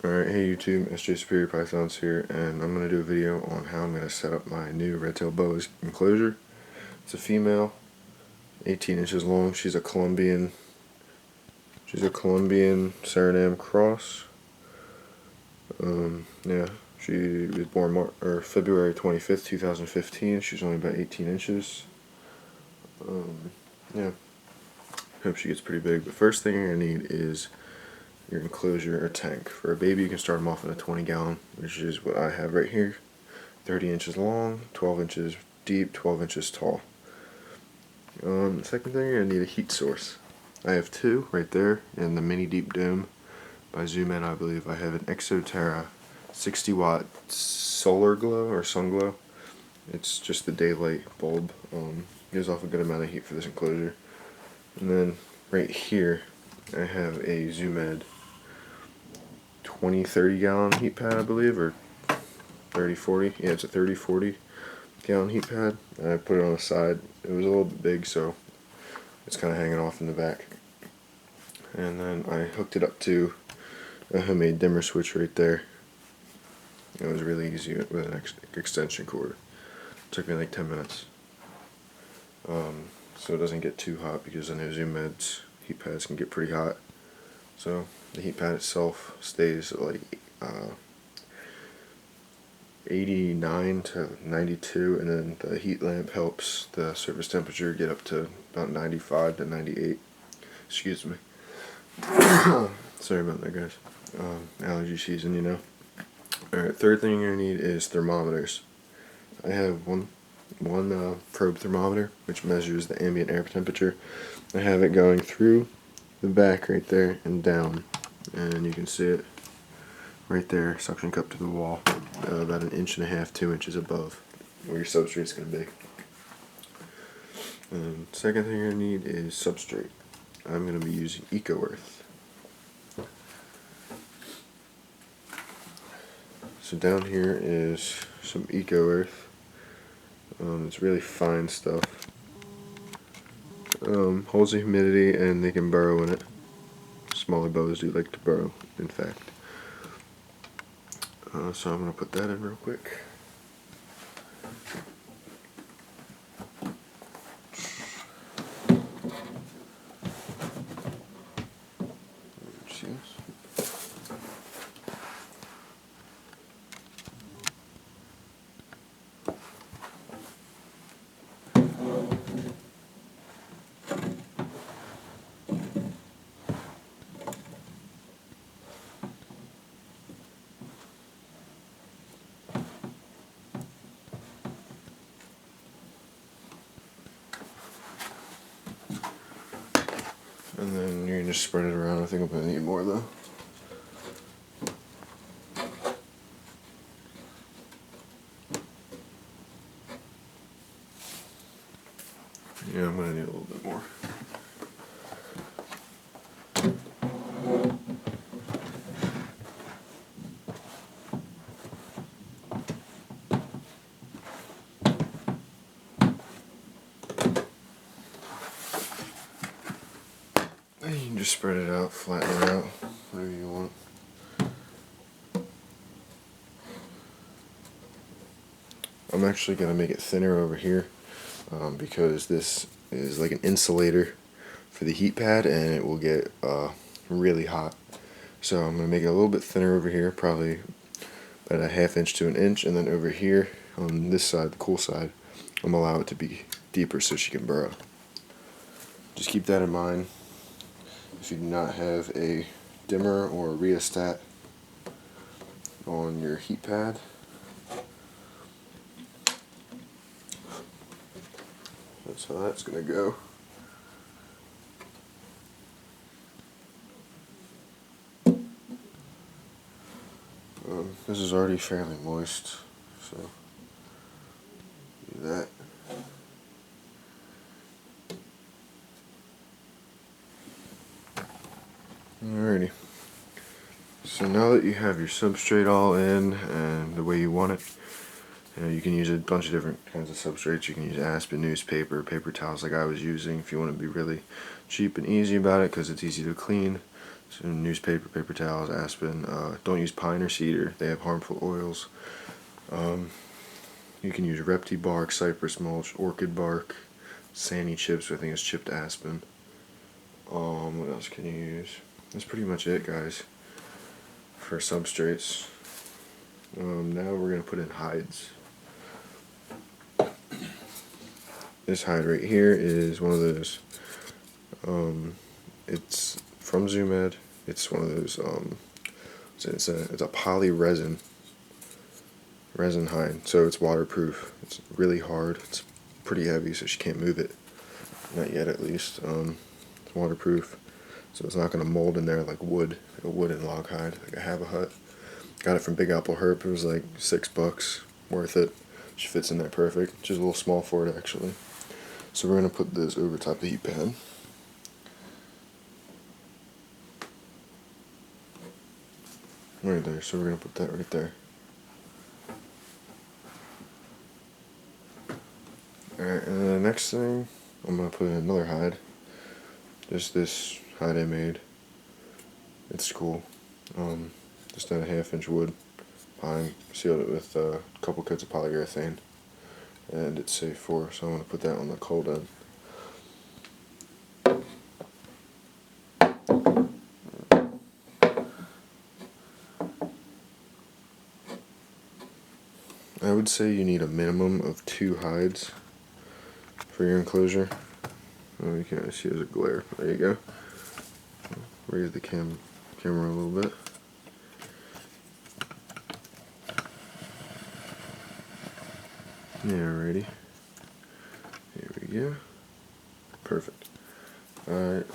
Alright, hey YouTube, SJ Superior Pythons here, and I'm going to do a video on how I'm going to set up my new red-tailed boa's enclosure. It's a female, 18 inches long. She's a Colombian Surinam cross. Yeah, she was born February 25th, 2015. She's only about 18 inches. Yeah, hope she gets pretty big. But first thing you're going to need is your enclosure or tank. For a baby, you can start them off in a 20-gallon, which is what I have right here. 30 inches long, 12 inches deep, 12 inches tall. The second thing, you're going to need a heat source. I have two right there in the mini deep dome by Zoom-In. I believe I have an Exoterra 60-watt solar glow or sun glow. It's just the daylight bulb. Gives off a good amount of heat for this enclosure. And then right here I have a Zoom-In 20-30 gallon heat pad, I believe, or 30-40. Yeah, it's a 30-40 gallon heat pad. I put it on the side. It was a little bit big, so it's kind of hanging off in the back. And then I hooked it up to a homemade dimmer switch right there. It was really easy with an extension cord. It took me like 10 minutes. So it doesn't get too hot, because I know Zoom-In's heat pads can get pretty hot. So the heat pad itself stays at like 89 to 92, and then the heat lamp helps the surface temperature get up to about 95 to 98. Excuse me. Sorry about that, guys. Allergy season, you know. Alright, third thing you're going to need is thermometers. I have one probe thermometer, which measures the ambient air temperature. I have it going through the back right there and down, and you can see it right there, suction cup to the wall, about 1.5 inches, 2 inches above where your substrate's going to be. And second thing you're going to need is substrate. I'm going to be using Eco-Earth. So down here is some Eco-Earth. It's really fine stuff. Holds the humidity, and they can burrow in it. Smaller boas do like to burrow, in fact. So I'm going to put that in real quick. And then you can just spread it around. I think I'm going to need more though. Yeah, I'm going to need a little bit more. You can just spread it out, flatten it out, whatever you want. I'm actually going to make it thinner over here because this is like an insulator for the heat pad, and it will get really hot. So I'm going to make it a little bit thinner over here, probably about 1/2 inch to 1 inch, and then over here on this side, the cool side, I'm going to allow it to be deeper so she can burrow. Just keep that in mind. If you do not have a dimmer or a rheostat on your heat pad, that's how that's going to go. This is already fairly moist, so do that. Alrighty. So now that you have your substrate all in and the way you want it, you can use a bunch of different kinds of substrates. You can use aspen, newspaper, paper towels like I was using if you want to be really cheap and easy about it, because it's easy to clean. some newspaper, paper towels, aspen. Don't use pine or cedar, they have harmful oils. You can use repti bark, cypress mulch, orchid bark, sandy chips, I think it's chipped aspen. What else can you use? That's pretty much it, guys, for substrates. Now we're going to put in hides. This hide right here is one of those, it's from ZoomEd. It's one of those, it's a poly resin hide, so it's waterproof. It's really hard. It's pretty heavy, so she can't move it. Not yet, at least. It's waterproof, so it's not going to mold in there like wood, like a wooden log hide, like a Have Hut. Got it from Big Apple Herb. It was like $6, worth it. She fits in there perfect. She's a little small for it, actually. So we're going to put this over top the heat pan. Right there, so we're going to put that right there. Alright, and then the next thing, I'm going to put in another hide. Just this hide I made. It's cool. Just done a 1/2 inch wood, pine, sealed it with a couple coats of polyurethane, and it's safe for, so I'm going to put that on the cold end. I would say you need a minimum of 2 hides for your enclosure. Oh, you can't see there's a glare. There you go. Raise the camera a little bit. Alrighty. Here we go. Perfect. Alright,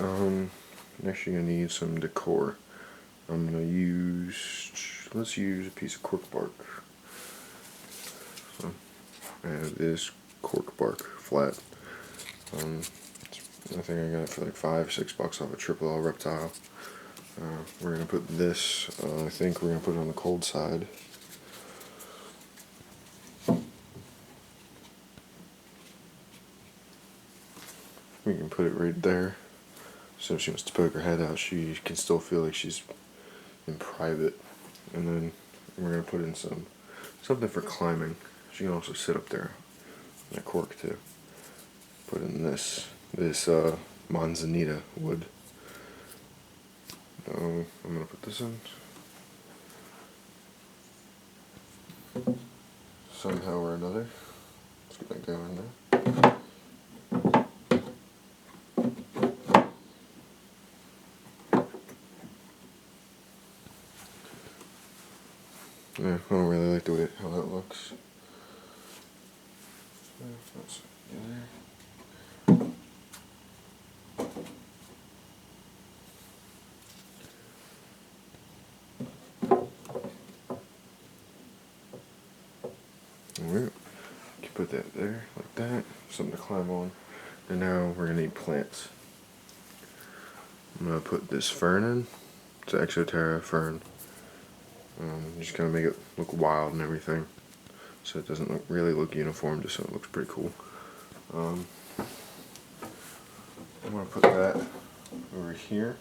next you're gonna need some decor. I'm gonna let's use a piece of cork bark. So I have this cork bark flat. I think I got it for like $5-6 off a Triple L Reptile. We're gonna put this, I think we're gonna put it on the cold side. We can put it right there, so if she wants to poke her head out, she can still feel like she's in private. And then we're gonna put in something for climbing. She can also sit up there. That cork too. Put in this manzanita wood. I'm gonna put this in. Somehow or another, it's gonna go in there. Yeah, I don't really like the way how that looks. That's in there. Alright, you can put that there, like that, something to climb on. And now we're gonna need plants. I'm gonna put this fern in. It's an Exoterra fern. Just gonna make it look wild and everything, so it doesn't really look uniform, just so it looks pretty cool. I'm gonna put that over here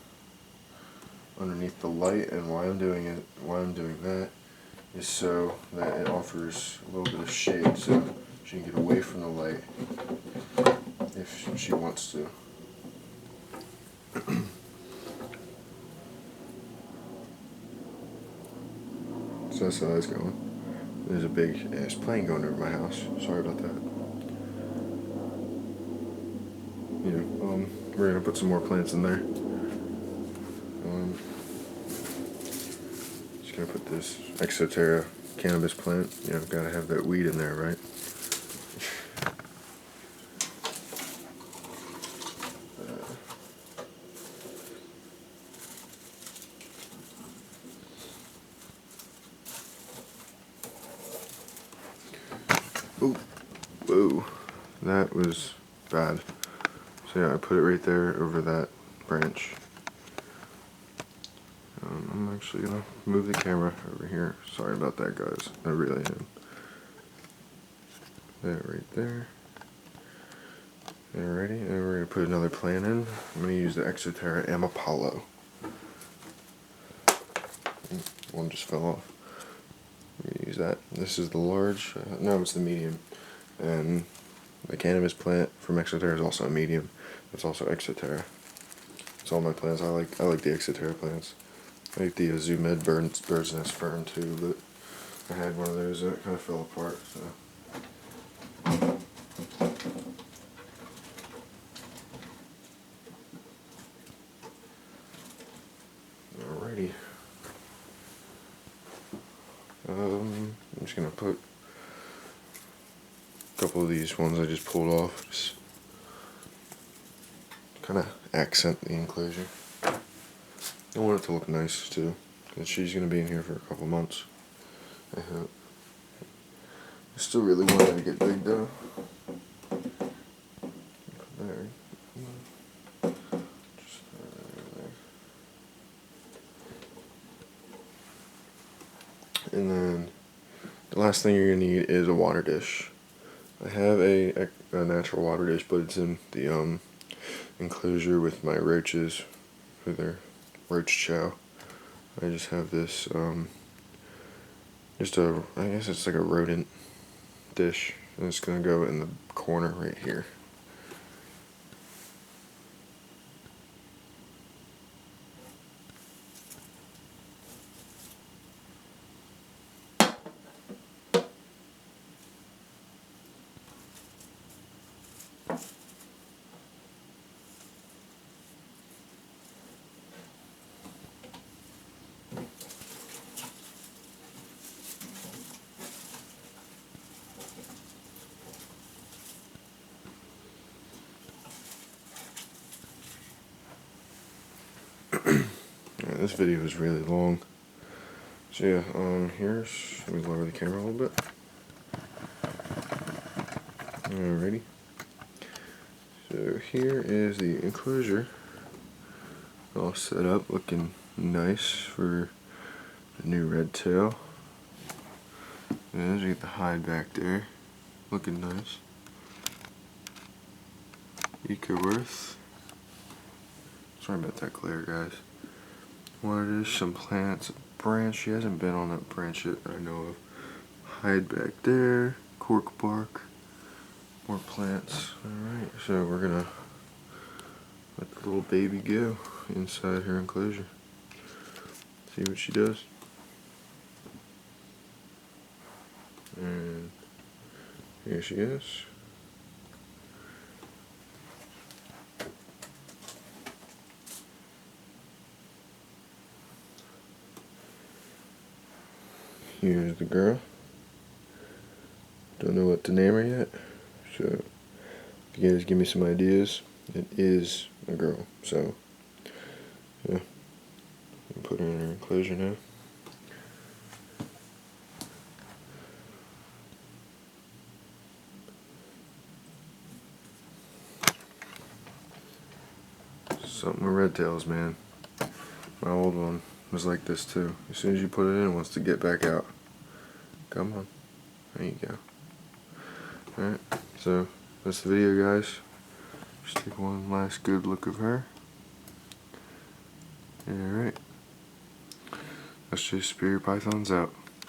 underneath the light, and why I'm doing that is so that it offers a little bit of shade, so she can get away from the light if she wants to. So that's how that's going. There's a big ass plane going over my house. Sorry about that. We're gonna put some more plants in there. Just gonna put this Exoterra cannabis plant. Gotta have that weed in there, right? Oh, whoa, that was bad. So yeah, I put it right there over that branch. I'm actually gonna move the camera over here. Sorry about that, guys. I really am. That right there. Alrighty, and we're gonna put another plant in. I'm gonna use the Exoterra Amapollo. One just fell off. We're gonna use that. This is the large. No, it's the medium. And the cannabis plant from Enclosure is also a medium. It's also Exoterra. It's all my plants. I like the Exoterra plants. I like the Azumed bird's nest fern too, but I had one of those and it kind of fell apart. So. Alrighty. I'm just gonna put a couple of these ones I just pulled off, just kind of accent the enclosure. I want it to look nice too, because she's gonna be in here for a couple months. I hope. I still really want her to get big though. There. Just there. And then the last thing you're gonna need is a water dish. I have a natural water dish, but it's in the enclosure with my roaches for their roach chow. I just have this I guess it's like a rodent dish, and it's gonna go in the corner right here. Yeah, this video is really long. So yeah, let me lower the camera a little bit. Alrighty. So here is the enclosure, all set up, looking nice for the new red tail. And as you get the hide back there, looking nice. Ecoworth. Sorry about that glare, guys. Water dish, some plants, a branch. She hasn't been on that branch yet that I know of. Hide back there, cork bark, more plants. Alright, so we're gonna let the little baby go inside her enclosure. See what she does. And here she is. Here's the girl. Don't know what to name her yet, so if you guys give me some ideas, it is a girl. So yeah, I'll put her in her enclosure now. Something with red tails, man. My old one was like this too. As soon as you put it in, it wants to get back out. Come on. There you go. Alright, so that's the video, guys. Just take one last good look of her. Alright. Let's just spear your pythons out.